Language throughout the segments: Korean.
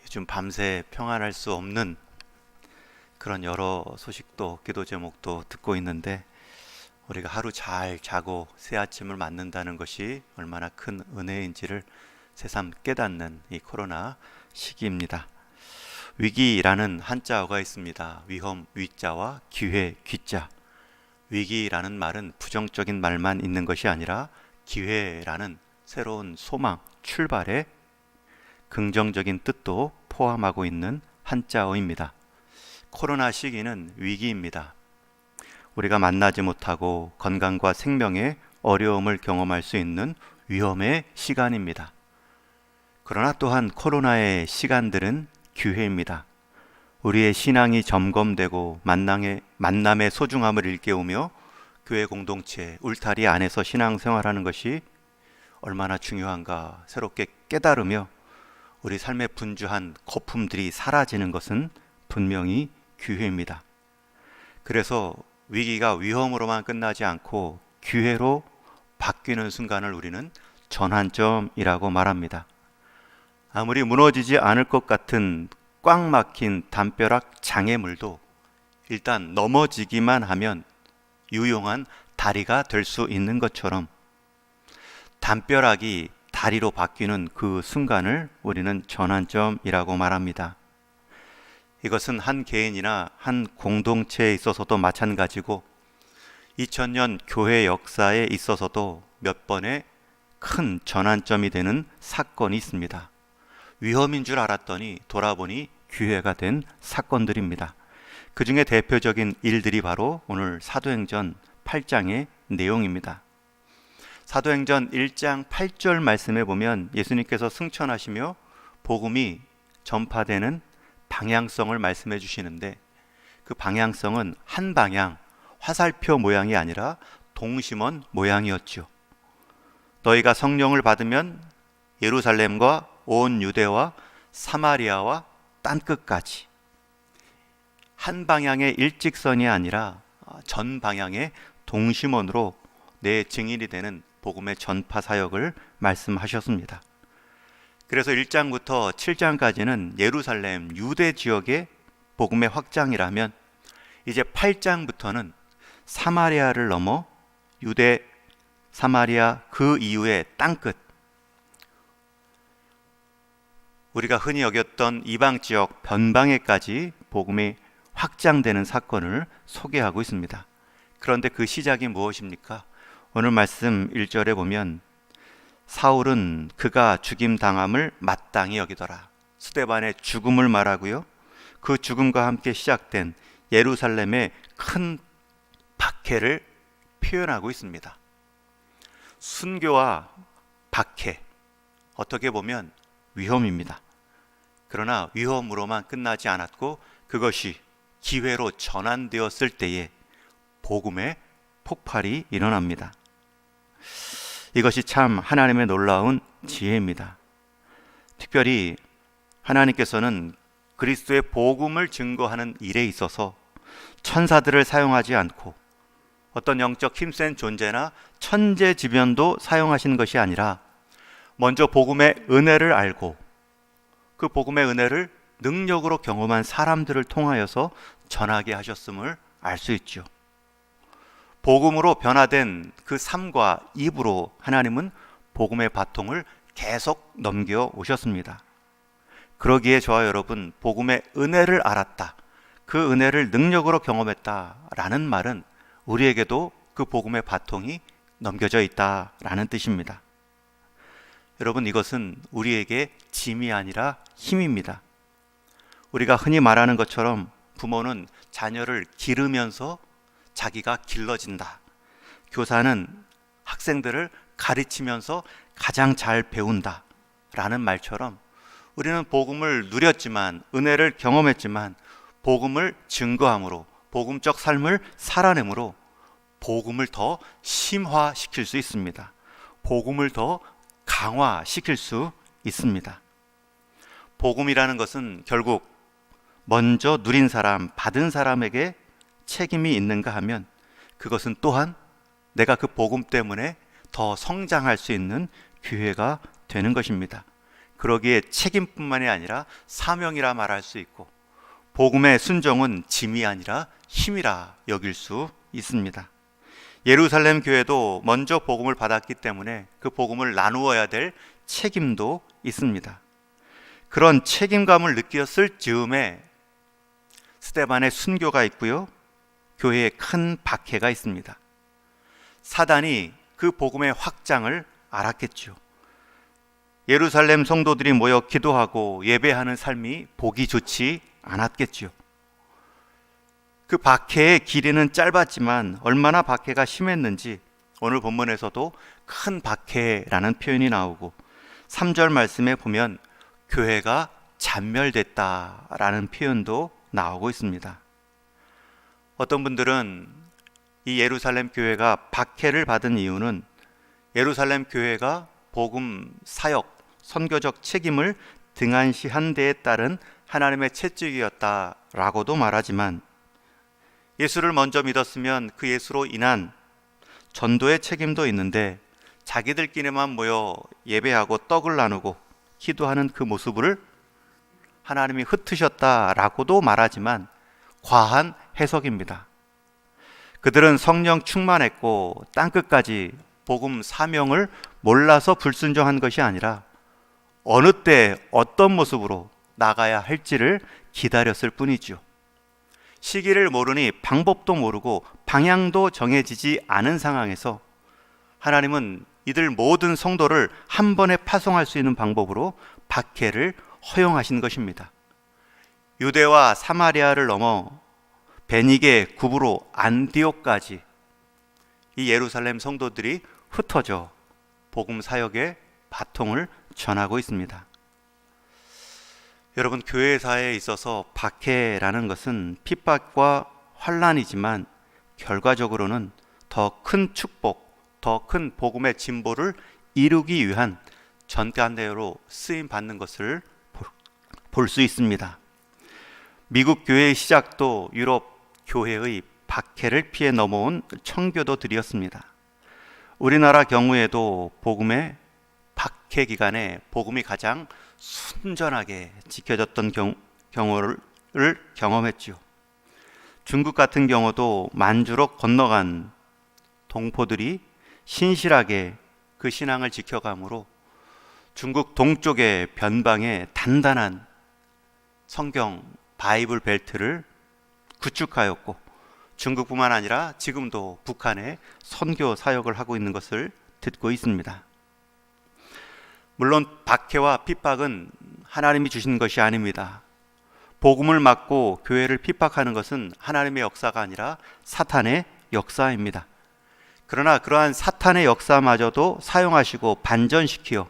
요즘 밤새 평안할 수 없는 그런 여러 소식도 기도 제목도 듣고 있는데, 우리가 하루 잘 자고 새 아침을 맞는다는 것이 얼마나 큰 은혜인지를 새삼 깨닫는 이 코로나 시기입니다. 위기라는 한자어가 있습니다. 위험 위자와 기회 귀자. 위기라는 말은 부정적인 말만 있는 것이 아니라 기회라는 새로운 소망, 출발의 긍정적인 뜻도 포함하고 있는 한자어입니다. 코로나 시기는 위기입니다. 우리가 만나지 못하고 건강과 생명의 어려움을 경험할 수 있는 위험의 시간입니다. 그러나 또한 코로나의 시간들은 기회입니다. 우리의 신앙이 점검되고 만남의 소중함을 일깨우며 교회 공동체 울타리 안에서 신앙생활하는 것이 얼마나 중요한가 새롭게 깨달으며 우리 삶에 분주한 거품들이 사라지는 것은 분명히 기회입니다. 그래서 위기가 위험으로만 끝나지 않고 기회로 바뀌는 순간을 우리는 전환점이라고 말합니다. 아무리 무너지지 않을 것 같은 꽉 막힌 담벼락 장애물도 일단 넘어지기만 하면 유용한 다리가 될 수 있는 것처럼 담벼락이 다리로 바뀌는 그 순간을 우리는 전환점이라고 말합니다. 이것은 한 개인이나 한 공동체에 있어서도 마찬가지고 2000년 교회 역사에 있어서도 몇 번의 큰 전환점이 되는 사건이 있습니다. 위험인 줄 알았더니 돌아보니 기회가 된 사건들입니다. 그 중에 대표적인 일들이 바로 오늘 사도행전 8장의 내용입니다. 사도행전 1장 8절 말씀에 보면 예수님께서 승천하시며 복음이 전파되는 방향성을 말씀해 주시는데, 그 방향성은 한 방향, 화살표 모양이 아니라 동심원 모양이었죠. 너희가 성령을 받으면 예루살렘과 온 유대와 사마리아와 땅끝까지, 한 방향의 일직선이 아니라 전 방향의 동심원으로 내 증인이 되는 복음의 전파 사역을 말씀하셨습니다. 그래서 1장부터 7장까지는 예루살렘 유대 지역의 복음의 확장이라면, 이제 8장부터는 사마리아를 넘어 유대, 사마리아 그 이후의 땅끝, 우리가 흔히 여겼던 이방 지역 변방에까지 복음이 확장되는 사건을 소개하고 있습니다. 그런데 그 시작이 무엇입니까? 오늘 말씀 1절에 보면 사울은 그가 죽임당함을 마땅히 여기더라. 스데반의 죽음을 말하고요, 그 죽음과 함께 시작된 예루살렘의 큰 박해를 표현하고 있습니다. 순교와 박해, 어떻게 보면 위험입니다. 그러나 위험으로만 끝나지 않았고 그것이 기회로 전환되었을 때에 복음의 폭발이 일어납니다. 이것이 참 하나님의 놀라운 지혜입니다. 특별히 하나님께서는 그리스도의 복음을 증거하는 일에 있어서 천사들을 사용하지 않고 어떤 영적 힘센 존재나 천재지변도 사용하신 것이 아니라 먼저 복음의 은혜를 알고 그 복음의 은혜를 능력으로 경험한 사람들을 통하여서 전하게 하셨음을 알 수 있죠. 복음으로 변화된 그 삶과 입으로 하나님은 복음의 바통을 계속 넘겨 오셨습니다. 그러기에 저와 여러분, 복음의 은혜를 알았다, 그 은혜를 능력으로 경험했다라는 말은 우리에게도 그 복음의 바통이 넘겨져 있다라는 뜻입니다. 여러분, 이것은 우리에게 짐이 아니라 힘입니다. 우리가 흔히 말하는 것처럼 부모는 자녀를 기르면서 자기가 길러진다. 교사는 학생들을 가르치면서 가장 잘 배운다 라는 말처럼 우리는 복음을 누렸지만, 은혜를 경험했지만 복음을 증거함으로, 복음적 삶을 살아내므로 복음을 더 심화시킬 수 있습니다. 복음을 더 강화시킬 수 있습니다. 복음이라는 것은 결국 먼저 누린 사람, 받은 사람에게 책임이 있는가 하면 그것은 또한 내가 그 복음 때문에 더 성장할 수 있는 기회가 되는 것입니다. 그러기에 책임뿐만이 아니라 사명이라 말할 수 있고, 복음의 순종은 짐이 아니라 힘이라 여길 수 있습니다. 예루살렘 교회도 먼저 복음을 받았기 때문에 그 복음을 나누어야 될 책임도 있습니다. 그런 책임감을 느꼈을 즈음에 스데반의 순교가 있고요, 교회에 큰 박해가 있습니다. 사단이 그 복음의 확장을 알았겠죠. 예루살렘 성도들이 모여 기도하고 예배하는 삶이 보기 좋지 않았겠죠. 그 박해의 길이는 짧았지만 얼마나 박해가 심했는지 오늘 본문에서도 큰 박해라는 표현이 나오고 3절 말씀에 보면 교회가 잔멸됐다라는 표현도 나오고 있습니다. 어떤 분들은 이 예루살렘 교회가 박해를 받은 이유는 예루살렘 교회가 복음 사역, 선교적 책임을 등한시한 데에 따른 하나님의 채찍이었다라고도 말하지만, 예수를 먼저 믿었으면 그 예수로 인한 전도의 책임도 있는데 자기들끼리만 모여 예배하고 떡을 나누고 기도하는 그 모습을 하나님이 흩으셨다라고도 말하지만 과한 해석입니다. 그들은 성령 충만했고 땅끝까지 복음 사명을 몰라서 불순종한 것이 아니라 어느 때 어떤 모습으로 나가야 할지를 기다렸을 뿐이죠. 시기를 모르니 방법도 모르고 방향도 정해지지 않은 상황에서 하나님은 이들 모든 성도를 한 번에 파송할 수 있는 방법으로 박해를 허용하신 것입니다. 유대와 사마리아를 넘어 베니게, 구브로, 안디옥까지 이 예루살렘 성도들이 흩어져 복음 사역의 바통을 전하고 있습니다. 여러분, 교회사에 있어서 박해라는 것은 핍박과 환난이지만 결과적으로는 더 큰 축복, 더 큰 복음의 진보를 이루기 위한 전간대로 쓰임 받는 것을 볼 수 있습니다. 미국 교회의 시작도 유럽 교회의 박해를 피해 넘어온 청교도들이었습니다. 우리나라 경우에도 복음의 박해 기간에 복음이 가장 순전하게 지켜졌던 경우를 경험했죠. 중국 같은 경우도 만주로 건너간 동포들이 신실하게 그 신앙을 지켜가므로 중국 동쪽의 변방에 단단한 성경 바이블 벨트를 구축하였고, 중국뿐만 아니라 지금도 북한에 선교 사역을 하고 있는 것을 듣고 있습니다. 물론 박해와 핍박은 하나님이 주신 것이 아닙니다. 복음을 막고 교회를 핍박하는 것은 하나님의 역사가 아니라 사탄의 역사입니다. 그러나 그러한 사탄의 역사마저도 사용하시고 반전시키어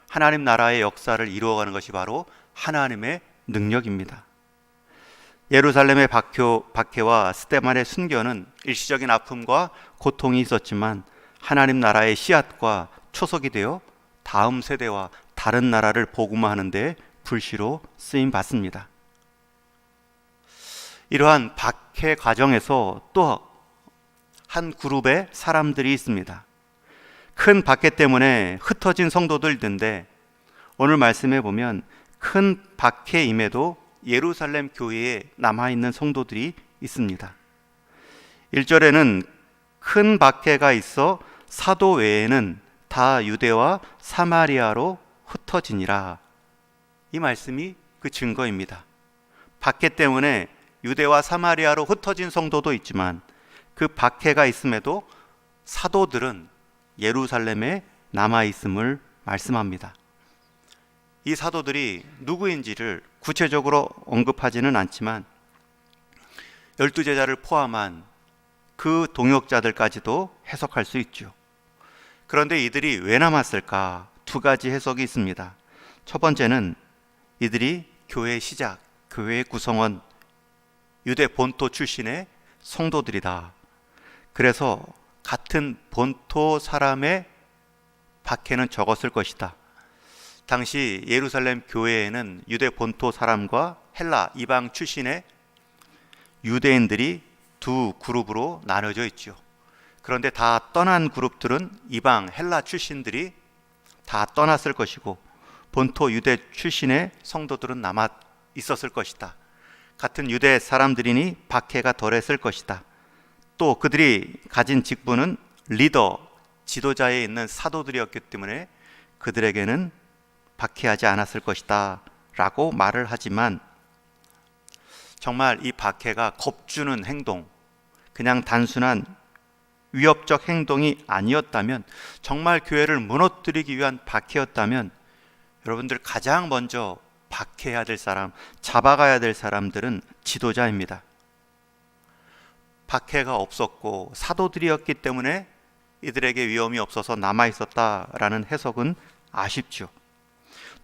하나님 나라의 역사를 이루어가는 것이 바로 하나님의 능력입니다. 예루살렘의 박해와 스데반의 순교는 일시적인 아픔과 고통이 있었지만 하나님 나라의 씨앗과 초석이 되어 다음 세대와 다른 나라를 복음화하는 데 불시로 쓰임 받습니다. 이러한 박해 과정에서 또 한 그룹의 사람들이 있습니다. 큰 박해 때문에 흩어진 성도들 있는데 오늘 말씀해 보면 큰 박해임에도 예루살렘 교회에 남아있는 성도들이 있습니다. 1절에는 큰 박해가 있어 사도 외에는 다 유대와 사마리아로 흩어지니라. 이 말씀이 그 증거입니다. 박해 때문에 유대와 사마리아로 흩어진 성도도 있지만 그 박해가 있음에도 사도들은 예루살렘에 남아있음을 말씀합니다. 이 사도들이 누구인지를 구체적으로 언급하지는 않지만 12제자를 포함한 그 동역자들까지도 해석할 수 있죠. 그런데 이들이 왜 남았을까? 두 가지 해석이 있습니다. 첫 번째는 이들이 교회의 시작, 교회의 구성원, 유대 본토 출신의 성도들이다. 그래서 같은 본토 사람의 박해는 적었을 것이다. 당시 예루살렘 교회에는 유대 본토 사람과 헬라 이방 출신의 유대인들이 두 그룹으로 나눠져 있죠. 그런데 다 떠난 그룹들은 이방 헬라 출신들이 다 떠났을 것이고 본토 유대 출신의 성도들은 남아 있었을 것이다. 같은 유대 사람들이니 박해가 덜했을 것이다. 또 그들이 가진 직분은 리더, 지도자에 있는 사도들이었기 때문에 그들에게는 박해하지 않았을 것이다 라고 말을 하지만, 정말 이 박해가 겁주는 행동, 그냥 단순한 위협적 행동이 아니었다면, 정말 교회를 무너뜨리기 위한 박해였다면, 여러분들 가장 먼저 박해해야 될 사람, 잡아가야 될 사람들은 지도자입니다. 박해가 없었고 사도들이었기 때문에 이들에게 위험이 없어서 남아있었다라는 해석은 아쉽죠.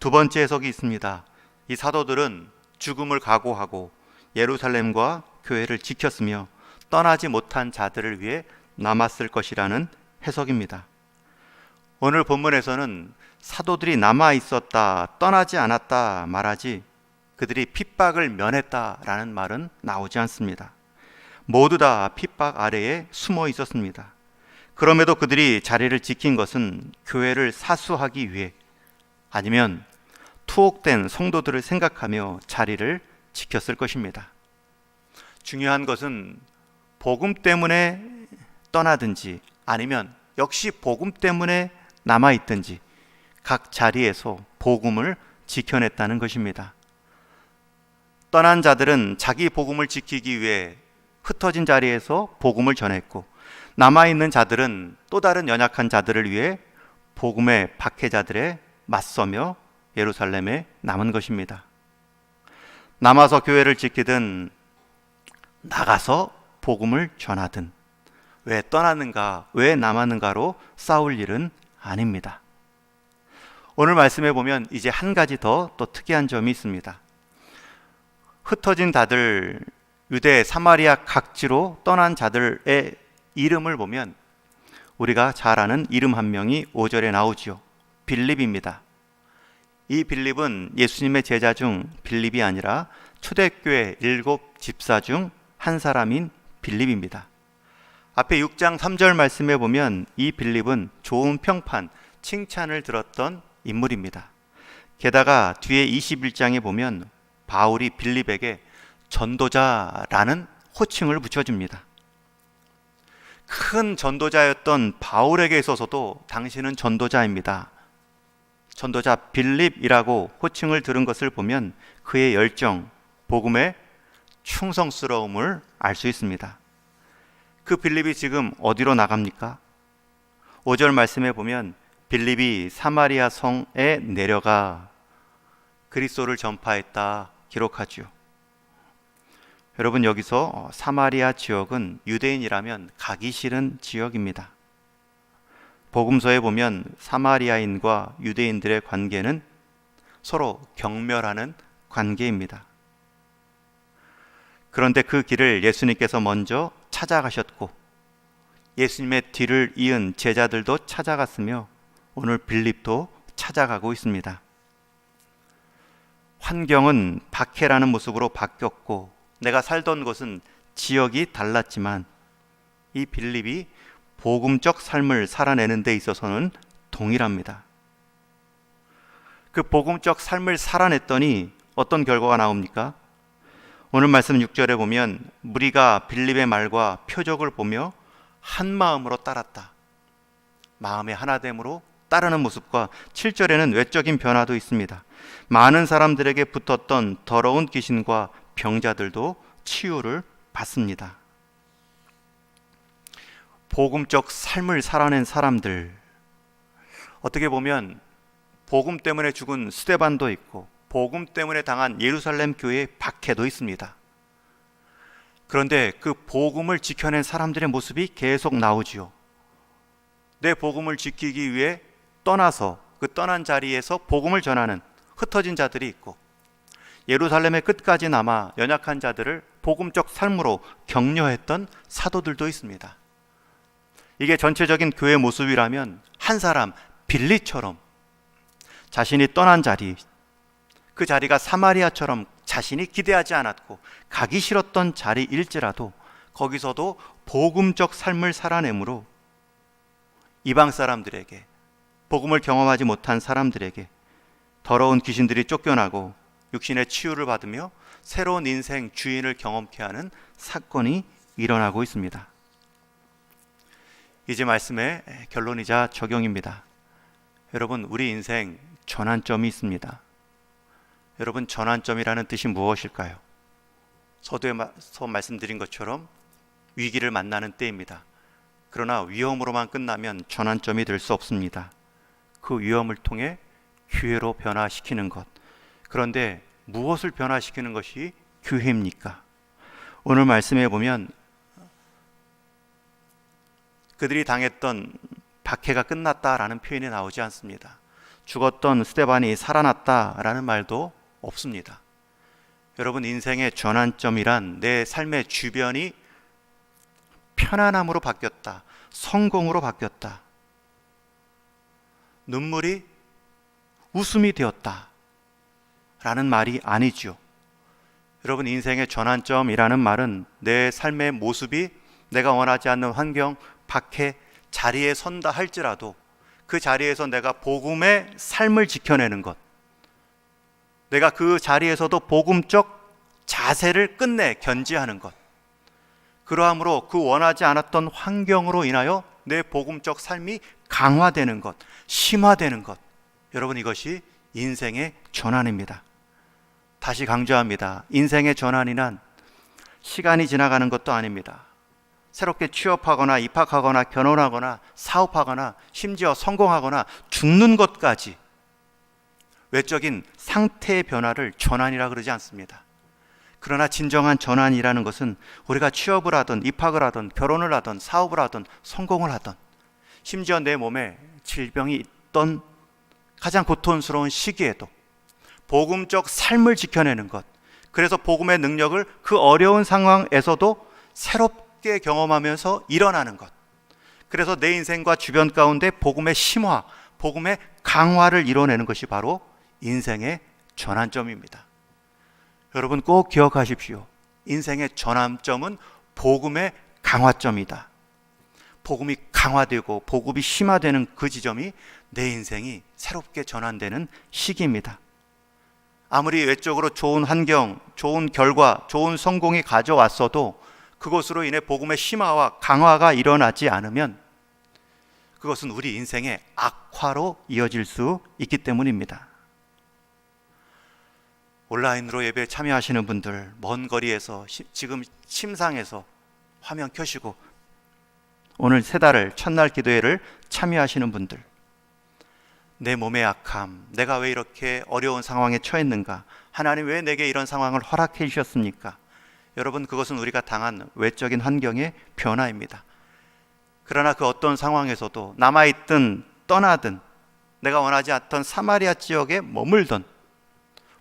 두 번째 해석이 있습니다. 이 사도들은 죽음을 각오하고 예루살렘과 교회를 지켰으며 떠나지 못한 자들을 위해 남았을 것이라는 해석입니다. 오늘 본문에서는 사도들이 남아있었다, 떠나지 않았다 말하지 그들이 핍박을 면했다라는 말은 나오지 않습니다. 모두 다 핍박 아래에 숨어 있었습니다. 그럼에도 그들이 자리를 지킨 것은 교회를 사수하기 위해, 아니면 투옥된 성도들을 생각하며 자리를 지켰을 것입니다. 중요한 것은 복음 때문에 떠나든지 아니면 역시 복음 때문에 남아있든지 각 자리에서 복음을 지켜냈다는 것입니다. 떠난 자들은 자기 복음을 지키기 위해 흩어진 자리에서 복음을 전했고, 남아있는 자들은 또 다른 연약한 자들을 위해 복음의 박해자들에 맞서며 예루살렘에 남은 것입니다. 남아서 교회를 지키든 나가서 복음을 전하든 왜 떠나는가, 왜 남았는가로 싸울 일은 아닙니다. 오늘 말씀해 보면 이제 한 가지 더 또 특이한 점이 있습니다. 흩어진 자들, 유대, 사마리아 각지로 떠난 자들의 이름을 보면 우리가 잘 아는 이름 한 명이 5절에 나오지요. 빌립입니다. 이 빌립은 예수님의 제자 중 빌립이 아니라 초대교회 7 집사 중 한 사람인 빌립입니다. 앞에 6장 3절 말씀에 보면 이 빌립은 좋은 평판, 칭찬을 들었던 인물입니다. 게다가 뒤에 21장에 보면 바울이 빌립에게 전도자라는 호칭을 붙여줍니다. 큰 전도자였던 바울에게 있어서도 당신은 전도자입니다, 전도자 빌립이라고 호칭을 들은 것을 보면 그의 열정, 복음의 충성스러움을 알 수 있습니다. 그 빌립이 지금 어디로 나갑니까? 5절 말씀에 보면 빌립이 사마리아 성에 내려가 그리스도를 전파했다 기록하죠. 여러분, 여기서 사마리아 지역은 유대인이라면 가기 싫은 지역입니다. 복음서에 보면 사마리아인과 유대인들의 관계는 서로 경멸하는 관계입니다. 그런데 그 길을 예수님께서 먼저 찾아가셨고 예수님의 뒤를 이은 제자들도 찾아갔으며 오늘 빌립도 찾아가고 있습니다. 환경은 박해라는 모습으로 바뀌었고 내가 살던 곳은 지역이 달랐지만 이 빌립이 복음적 삶을 살아내는 데 있어서는 동일합니다. 그 복음적 삶을 살아냈더니 어떤 결과가 나옵니까? 오늘 말씀 6절에 보면 무리가 빌립의 말과 표적을 보며 한 마음으로 따랐다. 마음의 하나됨으로 따르는 모습과 7절에는 외적인 변화도 있습니다. 많은 사람들에게 붙었던 더러운 귀신과 병자들도 치유를 받습니다. 복음적 삶을 살아낸 사람들, 어떻게 보면 복음 때문에 죽은 스데반도 있고 복음 때문에 당한 예루살렘 교회의 박해도 있습니다. 그런데 그 복음을 지켜낸 사람들의 모습이 계속 나오지요. 내 복음을 지키기 위해 떠나서 그 떠난 자리에서 복음을 전하는 흩어진 자들이 있고 예루살렘의 끝까지 남아 연약한 자들을 복음적 삶으로 격려했던 사도들도 있습니다. 이게 전체적인 교회 모습이라면 한 사람 빌립처럼 자신이 떠난 자리, 그 자리가 사마리아처럼 자신이 기대하지 않았고 가기 싫었던 자리일지라도 거기서도 복음적 삶을 살아내므로 이방 사람들에게, 복음을 경험하지 못한 사람들에게 더러운 귀신들이 쫓겨나고 육신의 치유를 받으며 새로운 인생 주인을 경험케 하는 사건이 일어나고 있습니다. 이제 말씀의 결론이자 적용입니다. 여러분, 우리 인생 전환점이 있습니다. 여러분, 전환점이라는 뜻이 무엇일까요? 서두에서 말씀드린 것처럼 위기를 만나는 때입니다. 그러나 위험으로만 끝나면 전환점이 될 수 없습니다. 그 위험을 통해 기회로 변화시키는 것. 그런데 무엇을 변화시키는 것이 기회입니까? 오늘 말씀해 보면 그들이 당했던 박해가 끝났다라는 표현이 나오지 않습니다. 죽었던 스데반이 살아났다라는 말도 없습니다. 여러분, 인생의 전환점이란 내 삶의 주변이 편안함으로 바뀌었다, 성공으로 바뀌었다, 눈물이 웃음이 되었다 라는 말이 아니죠. 여러분, 인생의 전환점이라는 말은 내 삶의 모습이 내가 원하지 않는 환경, 박해, 자리에 선다 할지라도 그 자리에서 내가 복음의 삶을 지켜내는 것, 내가 그 자리에서도 복음적 자세를 끝내 견지하는 것, 그러함으로 그 원하지 않았던 환경으로 인하여 내 복음적 삶이 강화되는 것, 심화되는 것, 여러분, 이것이 인생의 전환입니다. 다시 강조합니다. 인생의 전환이란 시간이 지나가는 것도 아닙니다. 새롭게 취업하거나 입학하거나 결혼하거나 사업하거나 심지어 성공하거나 죽는 것까지 외적인 상태의 변화를 전환이라 그러지 않습니다. 그러나 진정한 전환이라는 것은 우리가 취업을 하든 입학을 하든 결혼을 하든 사업을 하든 성공을 하든 심지어 내 몸에 질병이 있던 가장 고통스러운 시기에도 복음적 삶을 지켜내는 것, 그래서 복음의 능력을 그 어려운 상황에서도 새롭게 경험하면서 일어나는 것, 그래서 내 인생과 주변 가운데 복음의 심화, 복음의 강화를 이뤄내는 것이 바로 인생의 전환점입니다. 여러분, 꼭 기억하십시오. 인생의 전환점은 복음의 강화점이다. 복음이 강화되고 복음이 심화되는 그 지점이 내 인생이 새롭게 전환되는 시기입니다. 아무리 외적으로 좋은 환경, 좋은 결과, 좋은 성공이 가져왔어도 그것으로 인해 복음의 심화와 강화가 일어나지 않으면 그것은 우리 인생의 악화로 이어질 수 있기 때문입니다. 온라인으로 예배에 참여하시는 분들, 먼 거리에서 지금 침상에서 화면 켜시고 오늘 세 달을 첫날 기도회를 참여하시는 분들, 내 몸의 악함, 내가 왜 이렇게 어려운 상황에 처했는가, 하나님 왜 내게 이런 상황을 허락해 주셨습니까? 여러분, 그것은 우리가 당한 외적인 환경의 변화입니다. 그러나 그 어떤 상황에서도 남아있든 떠나든 내가 원하지 않던 사마리아 지역에 머물던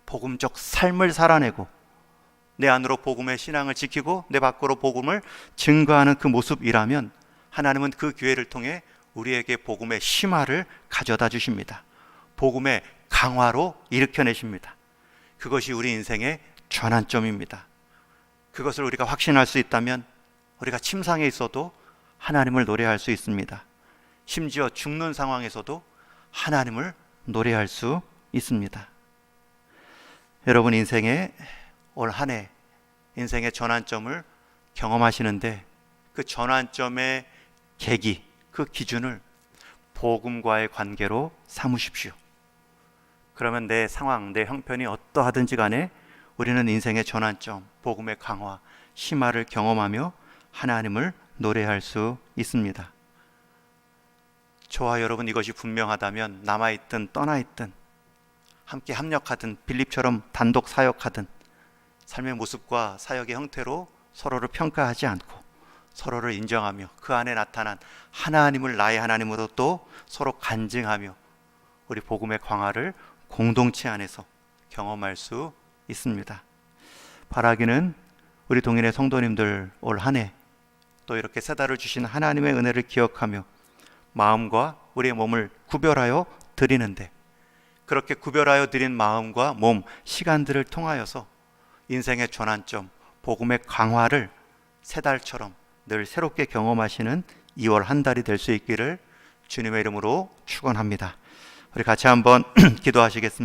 복음적 삶을 살아내고 내 안으로 복음의 신앙을 지키고 내 밖으로 복음을 증거하는 그 모습이라면 하나님은 그 기회를 통해 우리에게 복음의 심화를 가져다 주십니다. 복음의 강화로 일으켜내십니다. 그것이 우리 인생의 전환점입니다. 그것을 우리가 확신할 수 있다면 우리가 침상에 있어도 하나님을 노래할 수 있습니다. 심지어 죽는 상황에서도 하나님을 노래할 수 있습니다. 여러분, 인생의 올 한 해 인생의 전환점을 경험하시는데 그 전환점의 계기, 그 기준을 복음과의 관계로 삼으십시오. 그러면 내 상황, 내 형편이 어떠하든지 간에 우리는 인생의 전환점, 복음의 강화, 심화를 경험하며 하나님을 노래할 수 있습니다. 저와 여러분, 이것이 분명하다면 남아있든 떠나있든 함께 합력하든 빌립처럼 단독 사역하든 삶의 모습과 사역의 형태로 서로를 평가하지 않고 서로를 인정하며 그 안에 나타난 하나님을 나의 하나님으로 또 서로 간증하며 우리 복음의 광화를 공동체 안에서 경험할 수 있습니다. 바라기는 우리 동일의 성도님들 올 한 해 또 이렇게 세 달을 주신 하나님의 은혜를 기억하며 마음과 우리의 몸을 구별하여 드리는데 그렇게 구별하여 드린 마음과 몸, 시간들을 통하여서 인생의 전환점, 복음의 강화를 세 달처럼 늘 새롭게 경험하시는 2월 한 달이 될 수 있기를 주님의 이름으로 축원합니다. 우리 같이 한번 기도하시겠습니다.